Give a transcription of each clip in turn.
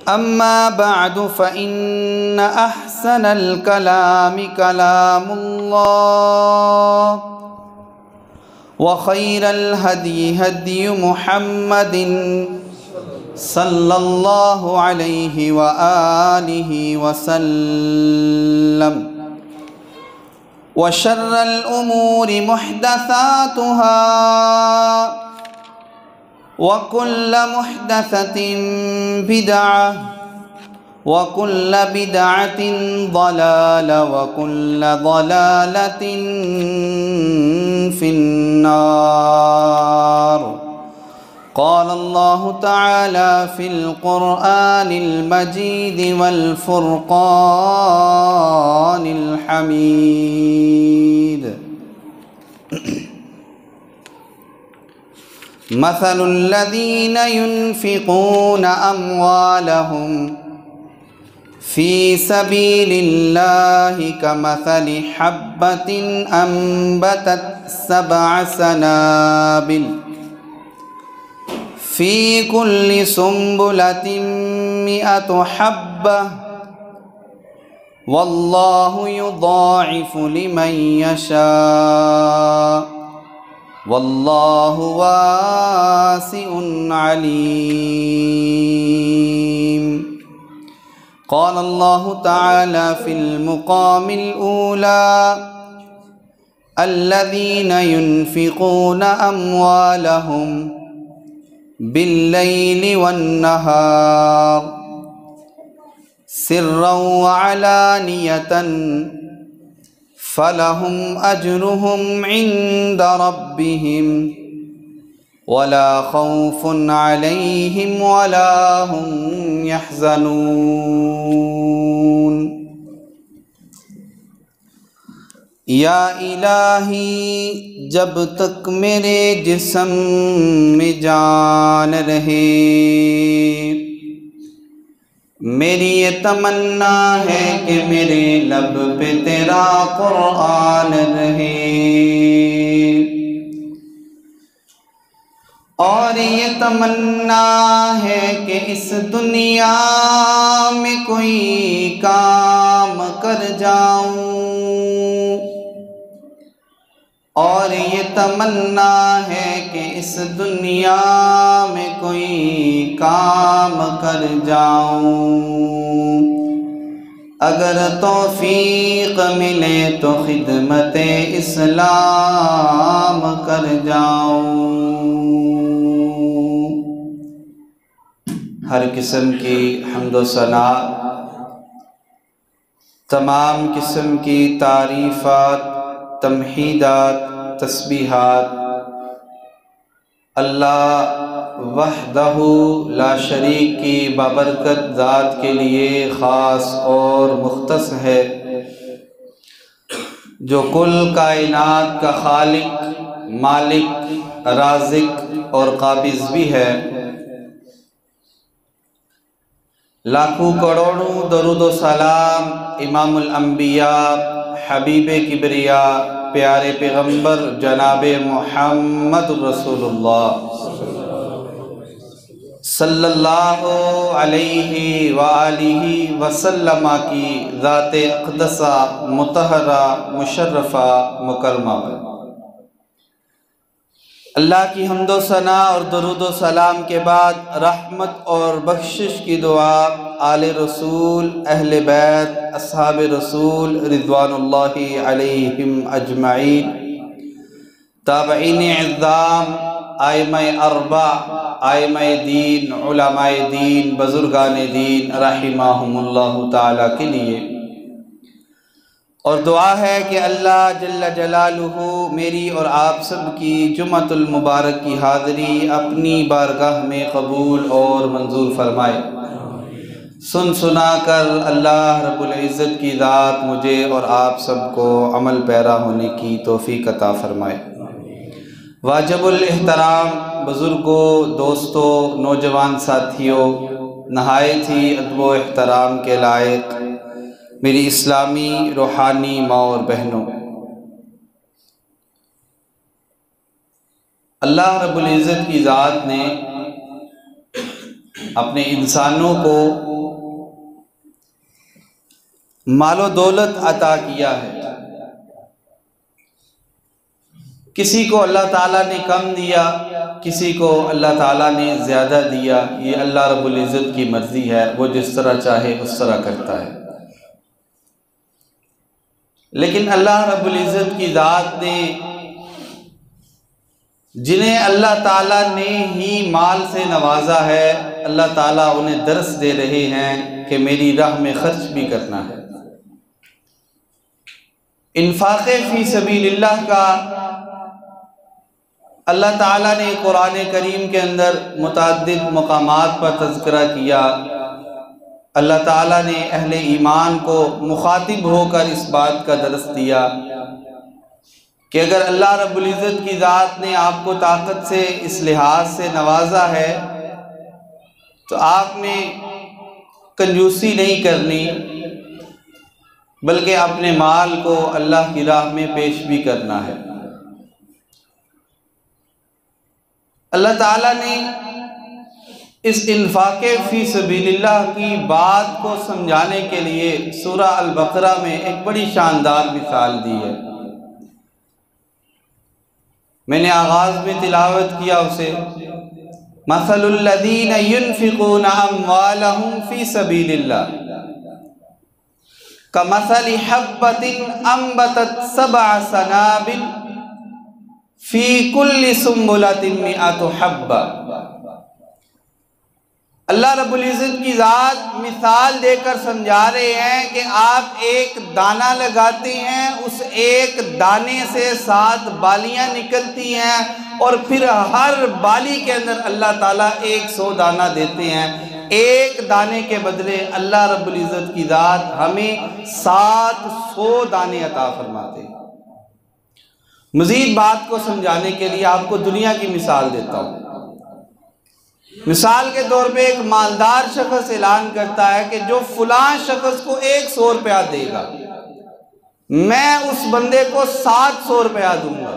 أما بعد فإن أحسن الكلام كلام الله وخير الهدي هدي محمد صلى الله عليه وآله وسلم وشر الأمور محدثاتها وكل محدثة بدعة وكل بدعة ضلالة وكل ضلالة في النار. قال الله تعالى في القرآن المجيد والفرقان الحميد: مثل الذين ينفقون أموالهم في سبيل الله كمثل حبة أنبتت 7 سنابل في كل سنبلة 100 حبة والله يضاعف لمن يشاء والله واسع عليم. قال الله تعالى في المقام الأولى: الذين ينفقون أموالهم بالليل والنهار سرا وعلانية فلهم أجرهم عند ربهم ولا خوف عليهم ولا هم يحزنون. یا الہی، جب تک میرے جسم میں جان رہے میری یہ تمنا ہے کہ میرے لب پہ تیرا قرآن رہے، اور یہ تمنا ہے کہ اس دنیا میں کوئی کام کر جاؤں، اور یہ تمنا ہے کہ اس دنیا میں کوئی کام کر جاؤں، اگر توفیق ملے تو خدمت اسلام کر جاؤں۔ ہر قسم کی حمد و ثنا، تمام قسم کی تعریفات، تمحیدات، تسبیحات اللہ وحدہ لا شریک کی بابرکت ذات کے لیے خاص اور مختص ہے، جو کل کائنات کا خالق، مالک، رازق اور قابض بھی ہے۔ لاکھوں کروڑوں درود و سلام امام الانبیاء، حبیب کبریا، پیارے پیغمبر جناب محمد رسول اللہ صلی اللہ علیہ وآلہ وسلم کی ذات اقدسہ، مطہرہ، مشرفہ، مکرمہ۔ اللہ کی حمد و ثنا اور درود و سلام کے بعد رحمت اور بخشش کی دعا آل رسول، اہل بیت، اصحاب رسول رضوان اللہ علیہم اجمعین، تابعین اعظام، ائمہ اربع، ائمہ دین، علماء دین، بزرگان دین رحمہم اللہ تعالیٰ کے لیے، اور دعا ہے کہ اللہ جل جلالہ میری اور آپ سب کی جمعۃ المبارک کی حاضری اپنی بارگاہ میں قبول اور منظور فرمائے۔ سن سنا کر اللہ رب العزت کی ذات مجھے اور آپ سب کو عمل پیرا ہونے کی توفیق عطا فرمائے۔ واجب الاحترام بزرگوں، دوستوں، نوجوان ساتھیوں، نہایت ہی ادب و احترام کے لائق میری اسلامی روحانی ماں اور بہنوں، اللہ رب العزت کی ذات نے اپنے انسانوں کو مال و دولت عطا کیا ہے، کسی کو اللہ تعالیٰ نے کم دیا، کسی کو اللہ تعالیٰ نے زیادہ دیا، یہ اللہ رب العزت کی مرضی ہے، وہ جس طرح چاہے اس طرح کرتا ہے۔ لیکن اللہ رب العزت کی ذات نے جنہیں اللہ تعالیٰ نے ہی مال سے نوازا ہے، اللہ تعالیٰ انہیں درس دے رہے ہیں کہ میری راہ میں خرچ بھی کرنا ہے۔ انفاق فی سبیل اللہ کا اللہ تعالیٰ نے قرآن کریم کے اندر متعدد مقامات پر تذکرہ کیا۔ اللہ تعالیٰ نے اہل ایمان کو مخاطب ہو کر اس بات کا درس دیا کہ اگر اللہ رب العزت کی ذات نے آپ کو طاقت سے اس لحاظ سے نوازا ہے تو آپ نے کنجوسی نہیں کرنی، بلکہ اپنے مال کو اللہ کی راہ میں پیش بھی کرنا ہے۔ اللہ تعالیٰ نے اس انفاق فی سبیل اللہ کی بات کو سمجھانے کے لیے سورہ البقرہ میں ایک بڑی شاندار مثال دی ہے۔ میں نے آغاز میں تلاوت کیا اسے، مثل الذین ينفقون اموالهم فی سبیل اللہ کمثل حبۃ انبتت 7 سنابل فی کل سنبلۃ 100 حبۃ۔ اللہ رب العزت کی ذات مثال دے کر سمجھا رہے ہیں کہ آپ ایک دانہ لگاتے ہیں، اس ایک دانے سے 7 بالیاں نکلتی ہیں، اور پھر ہر بالی کے اندر اللہ تعالیٰ 100 دانہ دیتے ہیں۔ ایک دانے کے بدلے اللہ رب العزت کی ذات ہمیں 700 دانے عطا فرماتے ہیں۔ مزید بات کو سمجھانے کے لیے آپ کو دنیا کی مثال دیتا ہوں۔ مثال کے طور پہ ایک مالدار شخص اعلان کرتا ہے کہ جو فلاں شخص کو 100 روپیہ دے گا، میں اس بندے کو 700 روپیہ دوں گا۔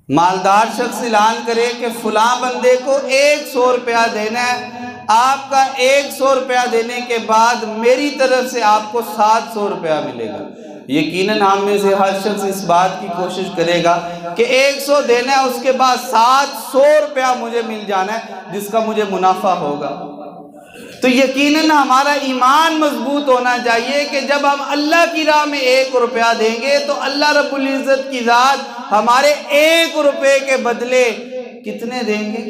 مالدار شخص اعلان کرے کہ فلاں بندے کو 100 روپیہ دینا ہے، آپ کا 100 روپیہ دینے کے بعد میری طرف سے آپ کو 700 روپیہ ملے گا۔ یقیناً ہم میں سے ہر شخص اس بات کی کوشش کرے گا کہ 100 دینا ہے، اس کے بعد 700 روپیہ مجھے مل جانا ہے جس کا مجھے منافع ہوگا۔ تو یقیناً ہمارا ایمان مضبوط ہونا چاہیے کہ جب ہم اللہ کی راہ میں 1 روپیہ دیں گے تو اللہ رب العزت کی ذات ہمارے 1 روپے کے بدلے کتنے دیں گے؟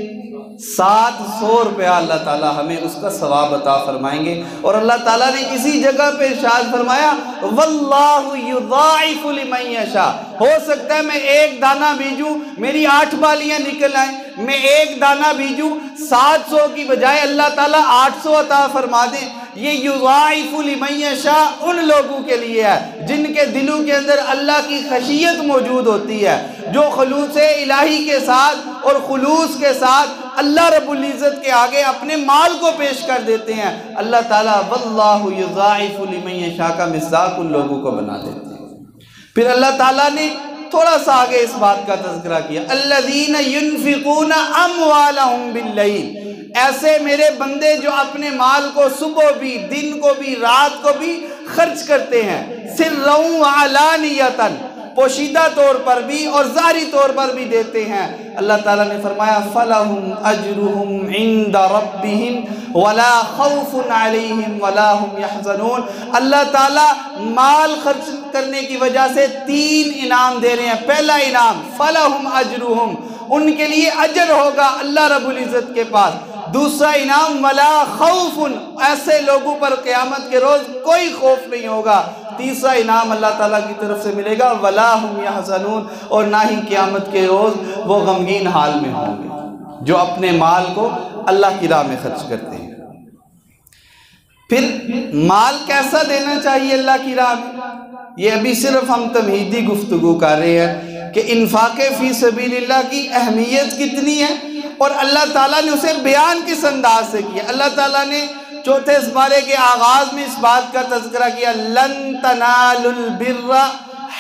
700 روپیہ اللہ تعالیٰ ہمیں اس کا ثواب عطا فرمائیں گے۔ اور اللہ تعالیٰ نے کسی جگہ پہ ارشاد فرمایا واللہ یضاعف لمن یشاء، ہو سکتا ہے میں 1 دانہ بیجوں میری 8 بالیاں نکل آئیں، میں 1 دانہ بیجوں 700 کی بجائے اللہ تعالیٰ 800 عطا فرما دیں۔ یہ یضاعف لمن یشاء ان لوگوں کے لیے ہے جن کے دلوں کے اندر اللہ کی خشیت موجود ہوتی ہے، جو خلوص الہی کے ساتھ اور خلوص کے ساتھ اللہ رب العزت کے آگے اپنے مال کو پیش کر دیتے ہیں۔ اللہ تعالیٰ واللہ یضاعف لمن یشاء کا مصداق ان لوگوں کو بنا دیتے ہیں۔ پھر اللہ تعالیٰ نے تھوڑا سا آگے اس بات کا تذکرہ کیا، الذین ینفقون اموالہم باللیل، ایسے میرے بندے جو اپنے مال کو صبح بھی، دن کو بھی، رات کو بھی خرچ کرتے ہیں، سرًا وعلانیۃ، پوشیدہ طور پر بھی اور ظاہری طور پر بھی دیتے ہیں۔ اللہ تعالیٰ نے فرمایا فَلَهُمْ أَجْرُهُمْ عِنْدَ رَبِّهِمْ وَلَا خَوْفٌ عَلَيْهِمْ وَلَا هُمْ يَحْزَنُونَ۔ اللہ تعالیٰ مال خرچ کرنے کی وجہ سے 3 انعام دے رہے ہیں۔ پہلا انعام فَلَهُمْ أَجْرُهُمْ، ان کے لیے اجر ہوگا اللہ رب العزت کے پاس۔ دوسرا انعام وَلَا خَوْفٌ، ایسے لوگوں پر قیامت کے روز کوئی خوف نہیں ہوگا۔ تیسرا انعام اللہ تعالیٰ کی طرف سے ملے گا وَلَا هُمْ يَحْزَنُونَ، اور نہ ہی قیامت کے روز وہ غمگین حال میں ہوں گے جو اپنے مال کو اللہ کی راہ میں خرچ کرتے ہیں۔ پھر مال کیسا دینا چاہیے اللہ کی راہ میں؟ یہ ابھی صرف ہم تمہیدی گفتگو کر رہے ہیں کہ انفاق فی سبیل اللہ کی اہمیت کتنی ہے اور اللہ تعالیٰ نے اسے بیان کس انداز سے کیا۔ اللہ تعالیٰ نے 4 سپارے کے آغاز میں اس بات کا تذکرہ کیا، لن تنالوا البر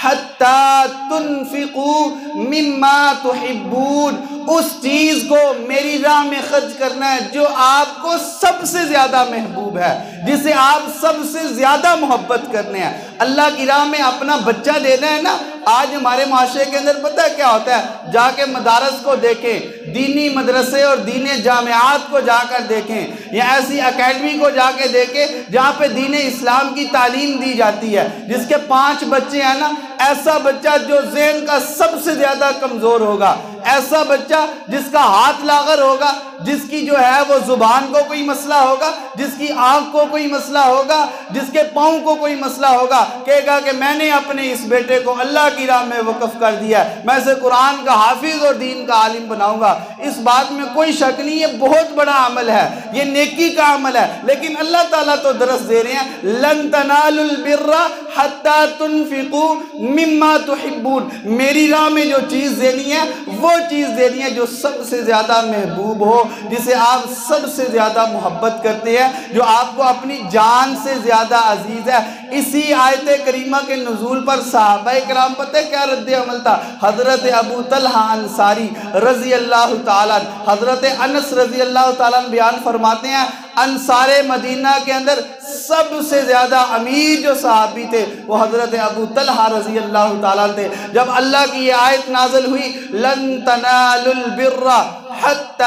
حتی تنفقوا مما تحبون، اس چیز کو میری راہ میں خرچ کرنا ہے جو آپ کو سب سے زیادہ محبوب ہے، جسے آپ سب سے زیادہ محبت کرنے ہیں۔ اللہ کی راہ میں اپنا بچہ دینا ہے نا۔ آج ہمارے معاشرے کے اندر پتہ کیا ہوتا ہے؟ جا کے مدارس کو دیکھیں، دینی مدرسے اور دینی جامعات کو جا کر دیکھیں، یا ایسی اکیڈمی کو جا کے دیکھیں جہاں پہ دین اسلام کی تعلیم دی جاتی ہے۔ جس کے 5 بچے ہیں نا، ایسا بچہ جو ذہن کا سب سے زیادہ کمزور ہوگا، ایسا بچہ جس کا ہاتھ لاغر ہوگا، جس کی جو ہے وہ زبان کو کوئی مسئلہ ہوگا، جس کی آنکھ کو کوئی مسئلہ ہوگا، جس کے پاؤں کو کوئی مسئلہ ہوگا، کہے گا کہ میں نے اپنے اس بیٹے کو اللہ کی راہ میں وقف کر دیا ہے، میں اسے قرآن کا حافظ اور دین کا عالم بناؤں گا۔ اس بات میں کوئی شک نہیں، یہ بہت بڑا عمل ہے، یہ نیکی کا عمل ہے، لیکن اللہ تعالیٰ تو درس دے رہے ہیں، لن تنالوا البر حتی تنفقوا مما تحبون، میری راہ میں جو چیز دینی ہے وہ چیز دینی ہے جو سب سے زیادہ محبوب ہو، جسے آپ سب سے زیادہ محبت کرتے ہیں، جو آپ کو اپنی جان سے زیادہ عزیز ہے۔ اسی آیت کریمہ کے نزول پر صحابہ کرام پتہ کیا رد عمل تھا؟ حضرت ابو طلحہ انصاری رضی اللہ تعالیٰ، حضرت انس رضی اللہ تعالیٰ بیان فرماتے ہیں، انصار مدینہ کے اندر سب سے زیادہ امیر جو صحابی تھے وہ حضرت ابو طلحہ رضی اللہ تعالیٰ تھے۔ جب اللہ کی یہ آیت نازل ہوئی، لن تنالوا البر حتی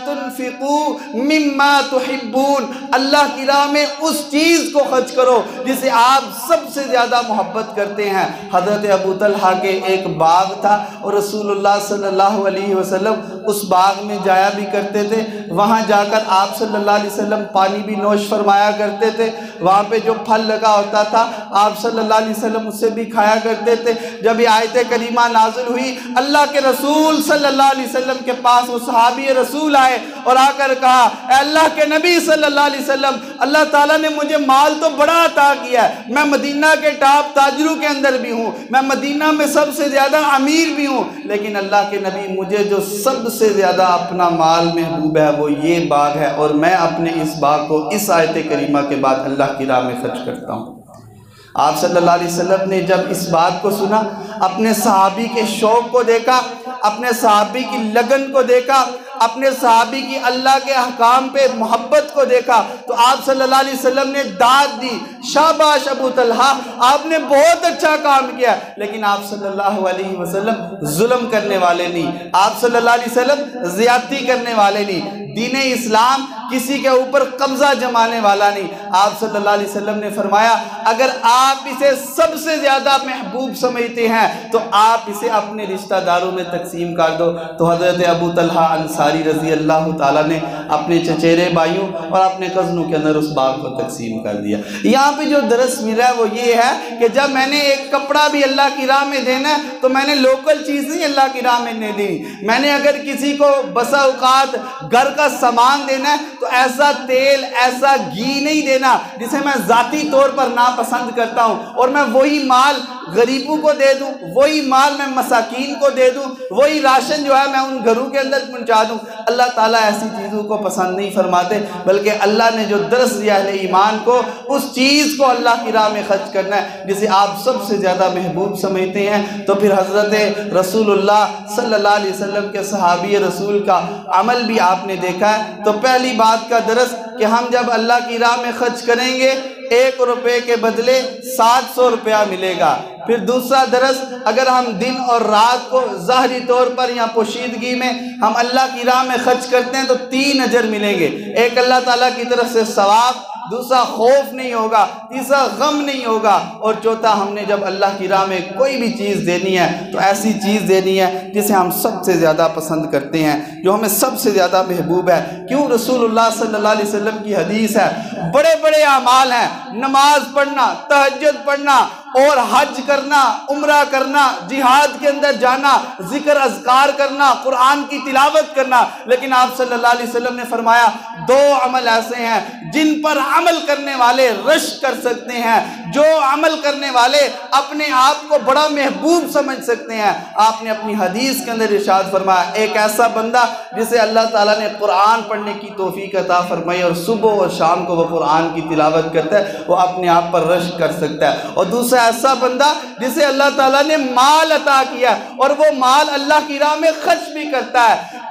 تنفقوا مما تحبون، اللہ کی راہ میں اس چیز کو خرچ کرو جسے آپ سب سے زیادہ محبت کرتے ہیں۔ حضرت ابو طلحہ کے ایک باغ تھا اور رسول اللہ صلی اللہ علیہ وسلم اس باغ میں جایا بھی کرتے تھے، وہاں جا کر آپ صلی اللہ علیہ وسلم پانی بھی نوش فرمایا کرتے تھے، وہاں پہ جو پھل لگا ہوتا تھا آپ صلی اللہ علیہ وسلم اس سے بھی کھایا کرتے تھے۔ جب یہ آیت کریمہ نازل ہوئی، اللہ کے رسول صلی اللہ علیہ وسلم کے پاس وہ صحابی رسول آئے اور آ کر کہا، اے اللہ کے نبی صلی اللہ علیہ وسلم، اللہ تعالیٰ نے مجھے مال تو بڑا عطا کیا ہے، میں مدینہ کے ٹاپ تاجروں کے اندر بھی ہوں، میں مدینہ میں سب سے زیادہ امیر بھی ہوں، لیکن اللہ کے نبی مجھے جو سب سے زیادہ اپنا مال محبوب ہے وہ یہ باغ ہے، اور میں اپنے اس باغ کو اس آیت کریمہ کے بعد اللہ کی راہ میں خرچ کرتا ہوں۔ آپ صلی اللہ علیہ وسلم نے جب اس بات کو سنا، اپنے صحابی کے شوق کو دیکھا، اپنے صحابی کی لگن کو دیکھا، اپنے صحابی کی اللہ کے احکام پہ محبت کو دیکھا، تو آپ صلی اللہ علیہ وسلم نے داد دی، شاباش ابو طلحہ، آپ نے بہت اچھا کام کیا، لیکن آپ صلی اللہ علیہ وسلم ظلم کرنے والے نہیں، آپ صلی اللہ علیہ وسلم زیادتی کرنے والے نہیں، دین اسلام کسی کے اوپر قبضہ جمانے والا نہیں۔ آپ صلی اللہ علیہ وسلم نے فرمایا، اگر آپ اسے سب سے زیادہ محبوب سمجھتے ہیں تو آپ اسے اپنے رشتہ داروں میں تقسیم کر دو۔ تو حضرت ابو طلحہ انصاری رضی اللہ تعالیٰ نے اپنے چچیرے بھائیوں اور اپنے کزنوں کے اندر اس باغ کو تقسیم کر دیا۔ یہاں پہ جو درس ملا ہے وہ یہ ہے کہ جب میں نے ایک کپڑا بھی اللہ کی راہ میں دینا ہے تو میں نے لوکل چیز نہیں اللہ کی راہ میں نہیں دینی، میں نے اگر کسی کو بسا اوقات گھر کا سامان دینا ہے تو ایسا تیل، ایسا گھی نہیں دینا جسے میں ذاتی طور پر ناپسند کرتا ہوں، اور میں وہی مال غریبوں کو دے دوں، وہی مال میں مساکین کو دے دوں، وہی راشن جو ہے میں ان گھروں کے اندر پہنچا دوں۔ اللہ تعالیٰ ایسی چیزوں کو پسند نہیں فرماتے، بلکہ اللہ نے جو درس دیا اہل ایمان کو، اس چیز کو اللہ کی راہ میں خرچ کرنا ہے جسے آپ سب سے زیادہ محبوب سمجھتے ہیں۔ تو پھر حضرت رسول اللہ صلی اللہ علیہ وسلم کے صحابی رسول کا عمل بھی آپ نے دیکھا ہے۔ تو پہلی بات کا درس کہ ہم جب اللہ کی راہ میں خرچ کریں گے 1 روپے کے بدلے 700 روپیہ ملے گا۔ پھر دوسرا درس، اگر ہم دن اور رات کو ظاہری طور پر یا پوشیدگی میں ہم اللہ کی راہ میں خرچ کرتے ہیں تو 3 اجر ملیں گے، ایک اللہ تعالیٰ کی طرف سے ثواب، دوسرا خوف نہیں ہوگا، تیسرا غم نہیں ہوگا، اور چوتھا ہم نے جب اللہ کی راہ میں کوئی بھی چیز دینی ہے تو ایسی چیز دینی ہے جسے ہم سب سے زیادہ پسند کرتے ہیں، جو ہمیں سب سے زیادہ محبوب ہے۔ کیوں؟ رسول اللہ صلی اللہ علیہ وسلم کی حدیث ہے، بڑے بڑے اعمال ہیں، نماز پڑھنا، تہجد پڑھنا، اور حج کرنا، عمرہ کرنا، جہاد کے اندر جانا، ذکر اذکار کرنا، قرآن کی تلاوت کرنا، لیکن آپ صلی اللہ علیہ وسلم نے فرمایا 2 عمل ایسے ہیں جن پر عمل کرنے والے رشک کر سکتے ہیں، جو عمل کرنے والے اپنے آپ کو بڑا محبوب سمجھ سکتے ہیں، آپ نے اپنی حدیث کے اندر ارشاد فرمایا ایک ایسا بندہ جسے اللہ تعالیٰ نے قرآن پڑھنے کی توفیق عطا فرمائی اور صبح اور شام کو وہ قرآن کی تلاوت کرتا ہے، وہ اپنے آپ پر رشک کر سکتا ہے۔ اور دوسرا ایسا بندہ جسے اللہ تعالیٰ نے مال عطا کیا اور وہ مال اللہ کی راہ میں خرچ بھی کرتا ہے،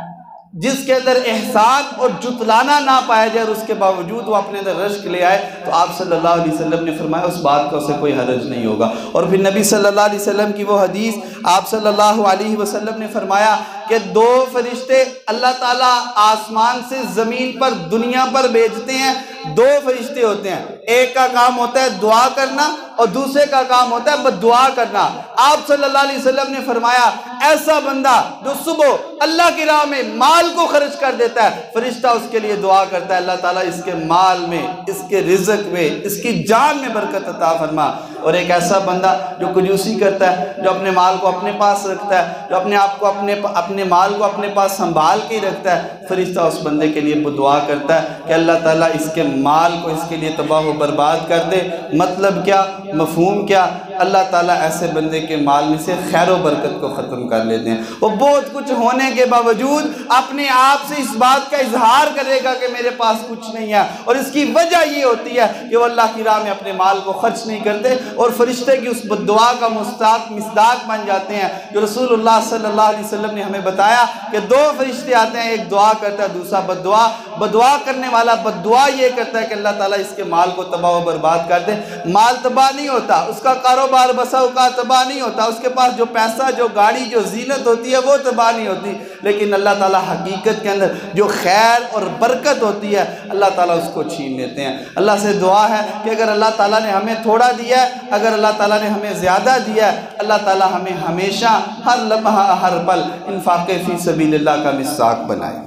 جس کے اندر احسان اور جتلانا نہ پایا جائے اور اس کے باوجود وہ اپنے اندر رشک لے آئے، تو آپ صلی اللہ علیہ وسلم نے فرمایا اس بات کا اسے کوئی حرج نہیں ہوگا۔ اور پھر نبی صلی اللہ علیہ وسلم کی وہ حدیث، آپ صلی اللہ علیہ وسلم نے فرمایا کہ دو فرشتے اللہ تعالیٰ آسمان سے زمین پر دنیا پر بھیجتے ہیں، دو فرشتے ہوتے ہیں، ایک کا کام ہوتا ہے دعا کرنا اور دوسرے کا کام ہوتا ہے بددعا کرنا۔ آپ صلی اللہ علیہ وسلم نے فرمایا ایسا بندہ جو صبح اللہ کی راہ میں مال کو خرچ کر دیتا ہے، فرشتہ اس کے لیے دعا کرتا ہے اللہ تعالیٰ اس کے مال میں، اس کے رزق میں، اس کی جان میں برکت عطا فرما۔ اور ایک ایسا بندہ جو کنجوسی کرتا ہے، جو اپنے مال کو اپنے پاس رکھتا ہے، جو اپنے آپ کو اپنے مال کو اپنے پاس سنبھال کے رکھتا ہے، فرشتہ اس بندے کے لیے دعا کرتا ہے کہ اللہ تعالیٰ اس کے مال کو اس کے لیے تباہ و برباد کر دے۔ مطلب کیا، مفہوم کیا؟ اللہ تعالیٰ ایسے بندے کے مال میں سے خیر و برکت کو ختم کر لیتے ہیں۔ وہ بہت کچھ ہونے کے باوجود اپنے آپ سے اس بات کا اظہار کرے گا کہ میرے پاس کچھ نہیں ہے، اور اس کی وجہ یہ ہوتی ہے کہ وہ اللہ کی راہ میں اپنے مال کو خرچ نہیں کرتے اور فرشتے کی اس بددعا کا مصداق بن جاتے ہیں۔ جو رسول اللہ صلی اللہ علیہ وسلم نے ہمیں بتایا کہ دو فرشتے آتے ہیں، ایک دعا کرتا ہے دوسرا بددعا۔ بددعا کرنے والا بددعا یہ کرتا ہے کہ اللہ تعالیٰ اس کے مال کو تباہ و برباد کر دے۔ مال تباہ نہیں ہوتا، اس کا کاروبار بسا اوقات تباہ نہیں ہوتا، اس کے پاس جو پیسہ، جو گاڑی، جو زینت ہوتی ہے وہ تباہ نہیں ہوتی، لیکن اللہ تعالیٰ حقیقت کے اندر جو خیر اور برکت ہوتی ہے اللہ تعالیٰ اس کو چھین لیتے ہیں۔ اللہ سے دعا ہے کہ اگر اللہ تعالیٰ نے ہمیں تھوڑا دیا ہے، اگر اللہ تعالیٰ نے ہمیں زیادہ دیا ہے، اللہ تعالیٰ ہمیں ہمیشہ ہر لمحہ ہر پل انفاق فی سبیل اللہ کا مصداق بنائے۔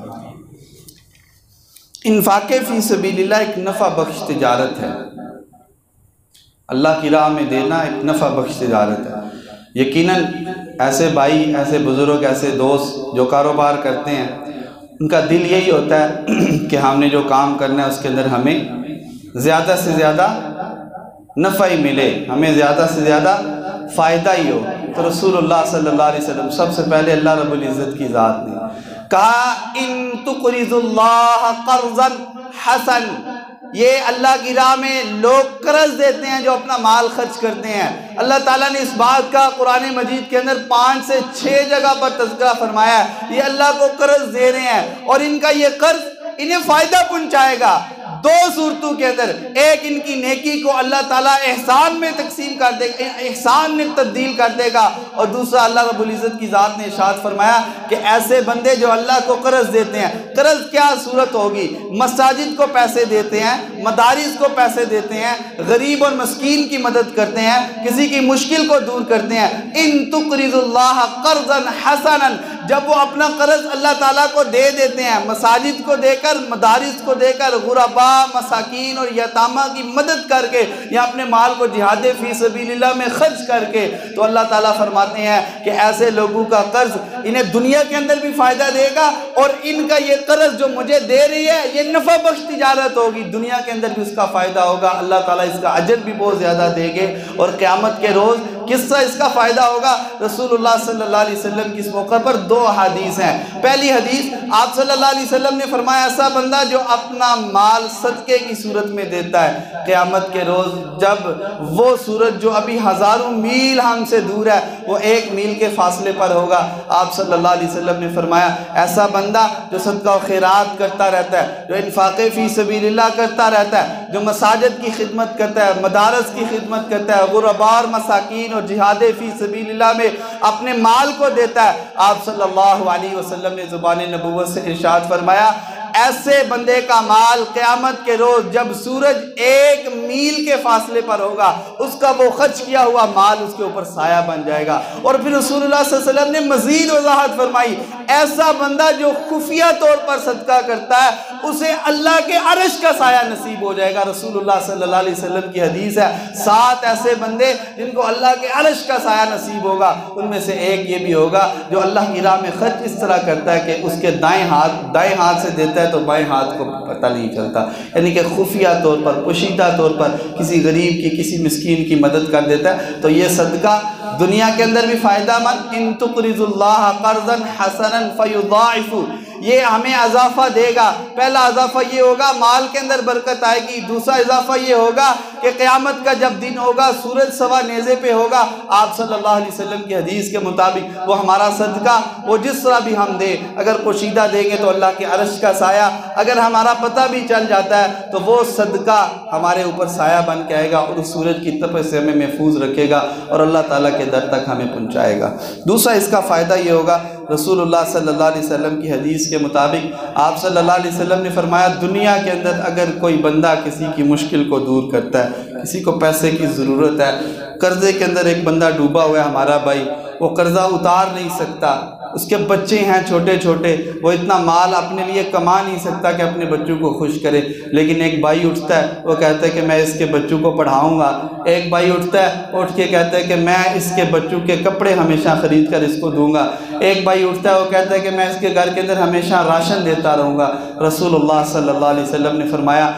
انفاق فی سبیل اللہ ایک نفع بخش تجارت ہے، اللہ کی راہ میں دینا ایک نفع بخش تجارت ہے۔ یقیناً ایسے بھائی، ایسے بزرگ، ایسے دوست جو کاروبار کرتے ہیں، ان کا دل یہی ہوتا ہے کہ ہم نے جو کام کرنا ہے اس کے اندر ہمیں زیادہ سے زیادہ نفع ہی ملے، ہمیں زیادہ سے زیادہ فائدہ ہی ہو۔ تو رسول اللہ صلی اللہ علیہ وسلم سب سے پہلے اللہ رب العزت کی ذات نے کہا ان تقرضوا اللہ قرضا حسن، یہ اللہ کی راہ میں لوگ قرض دیتے ہیں جو اپنا مال خرچ کرتے ہیں۔ اللہ تعالیٰ نے اس بات کا قرآن مجید کے اندر 5 سے 6 جگہ پر تذکرہ فرمایا ہے، یہ اللہ کو قرض دے رہے ہیں اور ان کا یہ قرض انہیں فائدہ پہنچائے گا۔ دو صورتوں کے اندر، ایک ان کی نیکی کو اللہ تعالیٰ احسان میں تقسیم کر دے گا، احسان میں تبدیل کر دے گا، اور دوسرا اللہ رب العزت کی ذات نے ارشاد فرمایا کہ ایسے بندے جو اللہ کو قرض دیتے ہیں، قرض کیا صورت ہوگی؟ مساجد کو پیسے دیتے ہیں، مدارس کو پیسے دیتے ہیں، غریب اور مسکین کی مدد کرتے ہیں، کسی کی مشکل کو دور کرتے ہیں۔ ان تقرضوا اللہ قرضا حسنا، جب وہ اپنا قرض اللہ تعالیٰ کو دے دیتے ہیں، مساجد کو دے کر، مدارس کو دے کر، غرباء، مساکین اور یتامہ کی مدد کر کے، یا اپنے مال کو جہاد فی سبیل اللہ میں خرچ کر کے، تو اللہ تعالیٰ فرماتے ہیں کہ ایسے لوگوں کا قرض انہیں دنیا کے اندر بھی فائدہ دے گا، اور ان کا یہ قرض جو مجھے دے رہی ہے یہ نفع بخش تجارت ہوگی، دنیا کے اندر بھی اس کا فائدہ ہوگا، اللہ تعالیٰ اس کا اجر بھی بہت زیادہ دے گے، اور قیامت کے روز کس طرح اس کا فائدہ ہوگا؟ رسول اللہ صلی اللہ علیہ وسلم کی اس موقع پر 2 حدیث ہیں۔ پہلی حدیث آپ صلی اللہ علیہ وسلم نے فرمایا ایسا بندہ جو اپنا مال صدقے کی صورت میں دیتا ہے، قیامت کے روز جب وہ سورج جو ابھی ہزاروں میل ہم سے دور ہے وہ 1 میل کے فاصلے پر ہوگا، آپ صلی اللہ علیہ وسلم نے فرمایا ایسا بندہ جو صدقہ و خیرات کرتا رہتا ہے، جو انفاق فی سبیل اللہ کرتا رہتا ہے، جو مساجد کی خدمت کرتا ہے، مدارس کی خدمت کرتا ہے، غرباء اور مساکین اور جہاد فی سبیل اللہ میں اپنے مال کو دیتا ہے، آپ صلی اللہ علیہ وسلم نے زبان نبوت سے ارشاد فرمایا ایسے بندے کا مال قیامت کے روز جب سورج 1 میل کے فاصلے پر ہوگا اس کا وہ خرچ کیا ہوا مال اس کے اوپر سایہ بن جائے گا۔ اور پھر رسول اللہ صلی اللہ علیہ وسلم نے مزید وضاحت فرمائی ایسا بندہ جو خفیہ طور پر صدقہ کرتا ہے اسے اللہ کے عرش کا سایہ نصیب ہو جائے گا۔ رسول اللہ صلی اللہ علیہ وسلم کی حدیث ہے 7 ایسے بندے جن کو اللہ کے عرش کا سایہ نصیب ہوگا، ان میں سے ایک یہ بھی ہوگا جو اللہ کی راہ میں خرچ اس طرح کرتا ہے کہ اس کے دائیں ہاتھ سے دیتا ہے تو بائیں ہاتھ کو پتہ نہیں چلتا، یعنی کہ خفیہ طور پر، پوشیدہ طور پر کسی غریب کی، کسی مسکین کی مدد کر دیتا ہے۔ تو یہ صدقہ دنیا کے اندر بھی فائدہ مند، ان تقرضوا اللہ قرضا حسنا فیضاعف، یہ ہمیں اضافہ دے گا۔ پہلا اضافہ یہ ہوگا مال کے اندر برکت آئے گی، دوسرا اضافہ یہ ہوگا کہ قیامت کا جب دن ہوگا، سورج سوا نیزے پہ ہوگا، آپ صلی اللہ علیہ وسلم کی حدیث کے مطابق وہ ہمارا صدقہ، وہ جس طرح بھی ہم دیں، اگر پوشیدہ دیں گے تو اللہ کے عرش کا سایہ، اگر ہمارا پتہ بھی چل جاتا ہے تو وہ صدقہ ہمارے اوپر سایہ بن کے آئے گا اور اس سورج کی تپش سے ہمیں محفوظ رکھے گا اور اللہ تعالیٰ کے در تک ہمیں پہنچائے گا۔ دوسرا اس کا فائدہ یہ ہوگا، رسول اللہ صلی اللہ علیہ وسلم کی حدیث کے مطابق آپ صلی اللہ علیہ وسلم نے فرمایا، دنیا کے اندر اگر کوئی بندہ کسی کی مشکل کو دور کرتا ہے، کسی کو پیسے کی ضرورت ہے، قرضے کے اندر ایک بندہ ڈوبا ہوا ہے ہمارا بھائی، وہ قرضہ اتار نہیں سکتا، اس کے بچے ہیں چھوٹے چھوٹے، وہ اتنا مال اپنے لیے کما نہیں سکتا کہ اپنے بچوں کو خوش کرے، لیکن ایک بھائی اٹھتا ہے، وہ کہتا ہے کہ میں اس کے بچوں کو پڑھاؤں گا۔ ایک بھائی اٹھتا ہے، اٹھ کے کہتا ہے کہ میں اس کے بچوں کے کپڑے ہمیشہ خرید کر اس کو دوں گا۔ ایک بھائی اٹھتا ہے، وہ کہتا ہے کہ میں اس کے گھر کے اندر ہمیشہ راشن دیتا رہوں گا۔ رسول اللہ صلی اللہ علیہ وسلم نے فرمایا،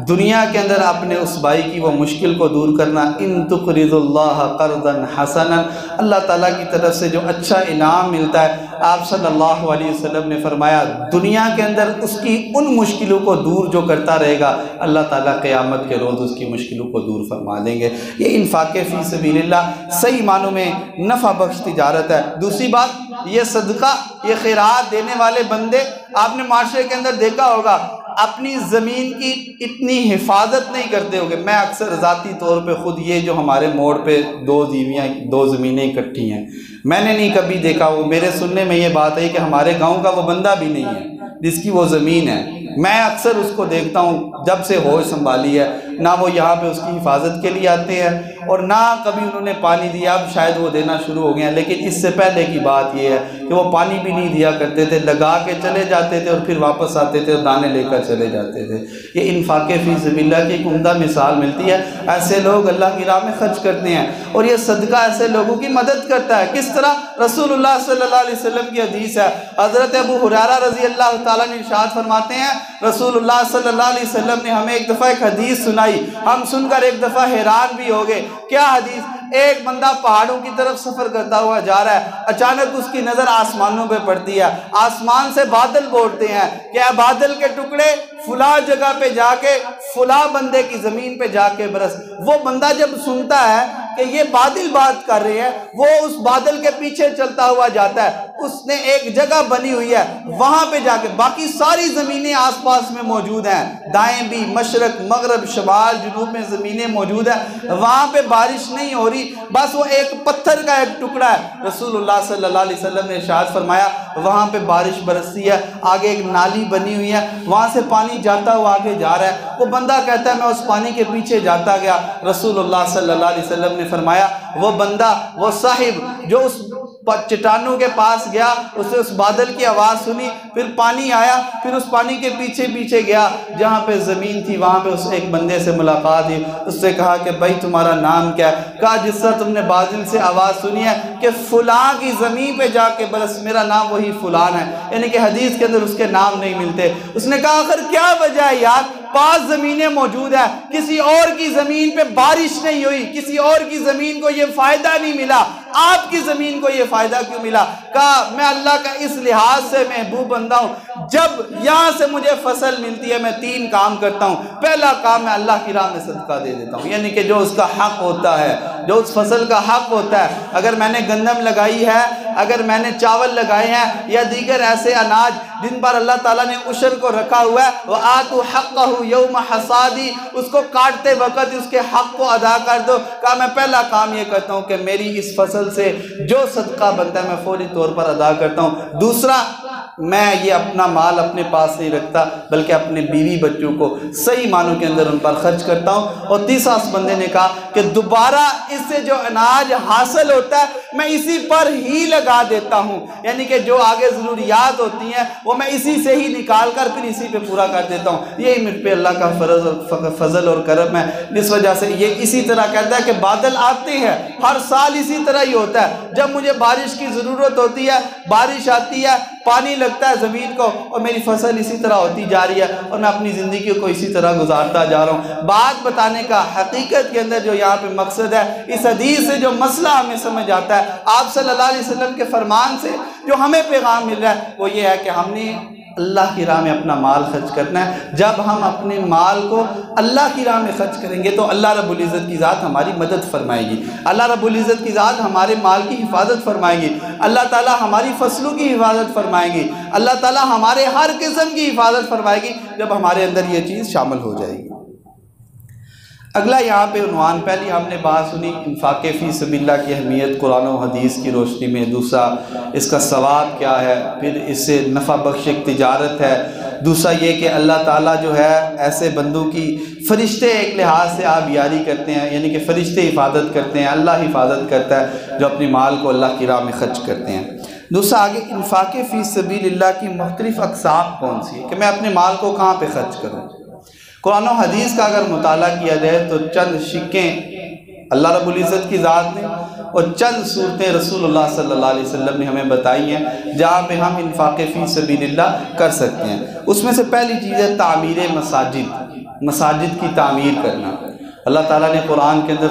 دنیا کے اندر اپنے اس بھائی کی وہ مشکل کو دور کرنا، ان تقرضوا اللہ قرضا حسنا، اللہ تعالیٰ کی طرف سے جو اچھا انعام ملتا ہے، آپ صلی اللہ علیہ وسلم نے فرمایا دنیا کے اندر اس کی ان مشکلوں کو دور جو کرتا رہے گا، اللہ تعالیٰ قیامت کے روز اس کی مشکلوں کو دور فرما دیں گے۔ یہ انفاق فی سبیل اللہ صحیح معنوں میں نفع بخش تجارت ہے۔ دوسری بات، یہ صدقہ، یہ خیرات دینے والے بندے آپ نے معاشرے کے اندر دیکھا ہوگا، اپنی زمین کی اتنی حفاظت نہیں کرتے ہوگے۔ میں اکثر ذاتی طور پہ خود یہ جو ہمارے موڑ پہ دو زمینیں اکٹھی ہیں، میں نے نہیں کبھی دیکھا، وہ میرے سننے میں یہ بات ہے کہ ہمارے گاؤں کا وہ بندہ بھی نہیں ہے جس کی وہ زمین ہے۔ میں اکثر اس کو دیکھتا ہوں جب سے ہوش سنبھالی ہے، نہ وہ یہاں پہ اس کی حفاظت کے لیے آتے ہیں اور نہ کبھی انہوں نے پانی دیا، اب شاید وہ دینا شروع ہو گئے ہیں، لیکن اس سے پہلے کی بات یہ ہے کہ وہ پانی بھی نہیں دیا کرتے تھے، لگا کے چلے جاتے تھے اور پھر واپس آتے تھے اور دانے لے کر چلے جاتے تھے۔ یہ انفاق فی سبیل اللہ کی ایک عمدہ مثال ملتی ہے۔ ایسے لوگ اللہ کی راہ میں خرچ کرتے ہیں اور یہ صدقہ ایسے لوگوں کی مدد کرتا ہے۔ کس طرح؟ رسول اللہ صلی اللہ علیہ وسلم کی حدیث ہے، حضرت ابو ہریرہ رضی اللہ تعالیٰ نے ارشاد فرماتے ہیں، رسول اللہ صلی اللہ علیہ وسلم نے ہمیں ایک دفعہ ایک حدیث سنائی، ہم سن کر ایک دفعہ حیران بھی ہو گئے۔ کیا حدیث؟ ایک بندہ پہاڑوں کی طرف سفر کرتا ہوا جا رہا ہے، اچانک اس کی نظر آسمانوں پہ پڑتی ہے، آسمان سے بادل بولتے ہیں کہ اے بادل کے ٹکڑے فلاں جگہ پہ جا کے فلاں بندے کی زمین پہ جا کے برس۔ وہ بندہ جب سنتا ہے کہ یہ بادل بات کر رہے ہیں، وہ اس بادل کے پیچھے چلتا ہوا جاتا ہے، اس نے ایک جگہ بنی ہوئی ہے، وہاں پہ جا کے، باقی ساری زمینیں آس پاس میں موجود ہیں، دائیں بھی، مشرق، مغرب، شمال، جنوب میں زمینیں موجود ہیں، وہاں پہ بارش نہیں ہو رہی، بس وہ ایک پتھر کا ایک ٹکڑا ہے۔ رسول اللہ صلی اللہ علیہ وسلم نے ارشاد فرمایا وہاں پہ بارش برستی ہے، آگے ایک نالی بنی ہوئی ہے، وہاں سے پانی جاتا ہوا آگے جا رہا ہے۔ وہ بندہ کہتا ہے میں اس پانی کے پیچھے جاتا گیا۔ رسول اللہ صلی اللہ علیہ وسلم نے فرمایا وہ بندہ، وہ صاحب جو اس چٹانوں کے پاس گیا، اسے اس بادل کی آواز سنی، پھر پانی آیا، پھر اس پانی کے پیچھے پیچھے گیا جہاں پہ زمین تھی، وہاں پہ اس ایک بندے سے ملاقات ہوئی، اس سے کہا کہ بھائی تمہارا نام کیا ہے؟ کہا جس طرح تم نے بادل سے آواز سنی ہے کہ فلاں کی زمین پہ جا کے برس، میرا نام وہی فلان ہے، یعنی کہ حدیث کے اندر اس کے نام نہیں ملتے۔ اس نے کہا آخر کیا وجہ ہے یار، 5 زمینیں موجود ہیں، کسی اور کی زمین پہ بارش نہیں ہوئی، کسی اور کی زمین کو یہ فائدہ نہیں ملا، آپ کی زمین کو یہ فائدہ کیوں ملا؟ کہا میں اللہ کا اس لحاظ سے محبوب بندہ ہوں، جب یہاں سے مجھے فصل ملتی ہے میں 3 کام کرتا ہوں۔ پہلا کام میں اللہ کی راہ میں صدقہ دے دیتا ہوں، یعنی کہ جو اس کا حق ہوتا ہے، جو اس فصل کا حق ہوتا ہے، اگر میں نے گندم لگائی ہے، اگر میں نے چاول لگائے ہیں یا دیگر ایسے اناج جن پر اللہ تعالیٰ نے عشر کو رکھا ہوا ہے، وَآتُوا حَقَّهُ يَوْمَ حَصَادِهِ، اس کو کاٹتے وقت اس کے حق کو ادا کر دو۔ کہا میں پہلا کام یہ کرتا ہوں کہ میری اس فصل سے جو صدقہ بنتا ہے میں فوری طور پر ادا کرتا ہوں۔ دوسرا، میں یہ اپنا مال اپنے پاس نہیں رکھتا بلکہ اپنے بیوی بچوں کو صحیح معنوں کے اندر ان پر خرچ کرتا ہوں۔ اور تیسرا اس بندے نے کہا کہ دوبارہ اس سے جو اناج حاصل ہوتا ہے میں اسی پر ہی لگا دیتا ہوں، یعنی کہ جو آگے ضروریات ہوتی ہیں وہ میں اسی سے ہی نکال کر پھر اسی پہ پورا کر دیتا ہوں۔ یہی مجھ پہ اللہ کا فضل اور کرم ہے، جس وجہ سے یہ اسی طرح کہتا ہے کہ بادل آتے ہیں، ہر سال اسی طرح ہی ہوتا ہے، جب مجھے بارش کی ضرورت ہوتی ہے بارش آتی ہے پانی لگتا ہے زمین کو اور میری فصل اسی طرح ہوتی جا رہی ہے اور میں اپنی زندگی کو اسی طرح گزارتا جا رہا ہوں۔ بات بتانے کا حقیقت کے اندر جو یہاں پہ مقصد ہے، اس حدیث سے جو مسئلہ ہمیں سمجھ آتا ہے، آپ صلی اللہ علیہ وسلم کے فرمان سے جو ہمیں پیغام مل رہا ہے وہ یہ ہے کہ ہم نے اللہ کی راہ میں اپنا مال خرچ کرنا ہے۔ جب ہم اپنے مال کو اللہ کی راہ میں خرچ کریں گے تو اللہ رب العزت کی ذات ہماری مدد فرمائے گی، اللہ رب العزت کی ذات ہمارے مال کی حفاظت فرمائے گی، اللہ تعالیٰ ہماری فصلوں کی حفاظت فرمائے گی، اللہ تعالیٰ ہمارے ہر قسم کی حفاظت فرمائے گی جب ہمارے اندر یہ چیز شامل ہو جائے گی۔ اگلا یہاں پہ عنوان، پہلی ہم نے بات سنی انفاق فی سبیل اللہ کی اہمیت قرآن و حدیث کی روشنی میں، دوسرا اس کا ثواب کیا ہے، پھر اس سے نفع بخش ایک تجارت ہے، دوسرا یہ کہ اللہ تعالیٰ جو ہے ایسے بندوں کی فرشتے ایک لحاظ سے آپ یاری کرتے ہیں، یعنی کہ فرشتے حفاظت کرتے ہیں، اللہ حفاظت کرتا ہے جو اپنی مال کو اللہ کی راہ میں خرچ کرتے ہیں۔ دوسرا آگے انفاق فی سبیل اللہ کی مختلف اقسام کون سی ہے کہ میں اپنے مال کو کہاں پہ خرچ کروں۔ قرآن و حدیث کا اگر مطالعہ کیا جائے تو چند شقیں اللہ رب العزت کی ذات نے اور چند صورتیں رسول اللہ صلی اللہ علیہ وسلم نے ہمیں بتائی ہیں جہاں پہ ہم انفاق فی سبیل اللہ کر سکتے ہیں۔ اس میں سے پہلی چیز ہے تعمیر مساجد کی تعمیر کرنا۔ اللہ تعالیٰ نے قرآن کے اندر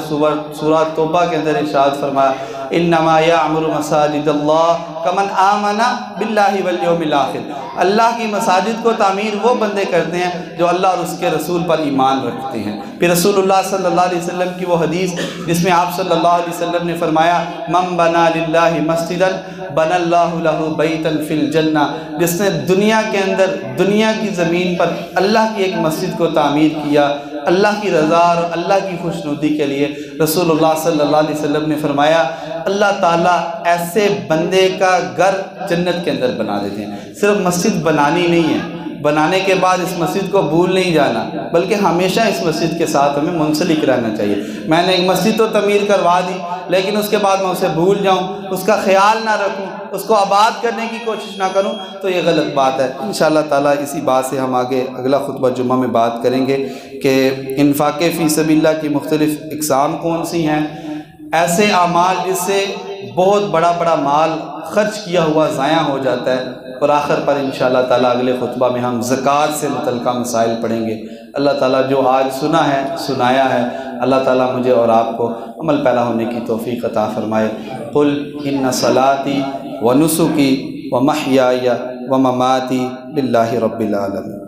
سورہ توبہ کے اندر ارشاد فرمایا انما یعمر مساجد اللہ کمن آمن باللہ والیوم الآخر، اللہ کی مساجد کو تعمیر وہ بندے کرتے ہیں جو اللہ اور اس کے رسول پر ایمان رکھتے ہیں۔ پھر رسول اللہ صلی اللہ علیہ وسلم کی وہ حدیث جس میں آپ صلی اللہ علیہ وسلم نے فرمایا من بنا للہ مسجدا بنى اللہ لہ بیتا فی الجنہ، جس نے دنیا کے اندر دنیا کی زمین پر اللہ کی ایک مسجد کو تعمیر کیا اللہ کی رضا اور اللہ کی خوشنودی کے لیے، رسول اللہ صلی اللہ علیہ وسلم نے فرمایا اللہ تعالیٰ ایسے بندے کا گھر جنت کے اندر بنا دیتے ہیں۔ صرف مسجد بنانی نہیں ہے، بنانے کے بعد اس مسجد کو بھول نہیں جانا بلکہ ہمیشہ اس مسجد کے ساتھ ہمیں منسلک رہنا چاہیے۔ میں نے ایک مسجد تو تعمیر کروا دی لیکن اس کے بعد میں اسے بھول جاؤں، اس کا خیال نہ رکھوں، اس کو آباد کرنے کی کوشش نہ کروں تو یہ غلط بات ہے۔ انشاءاللہ تعالیٰ اسی بات سے ہم آگے اگلا خطبہ جمعہ میں بات کریں گے کہ انفاق فی سبیل اللہ کی مختلف اقسام کون سی ہیں، ایسے اعمال جس سے بہت بڑا مال خرچ کیا ہوا ضائع ہو جاتا ہے، اور آخر پر انشاءاللہ تعالیٰ اگلے خطبہ میں ہم زکوٰۃ سے متعلقہ مسائل پڑھیں گے۔ اللہ تعالیٰ جو آج سنا ہے سنایا ہے، اللہ تعالیٰ مجھے اور آپ کو عمل پیرا ہونے کی توفیق عطا فرمائے۔ قل ان صلاتی و نسکی و محیای و مماتی للہ رب العالمین۔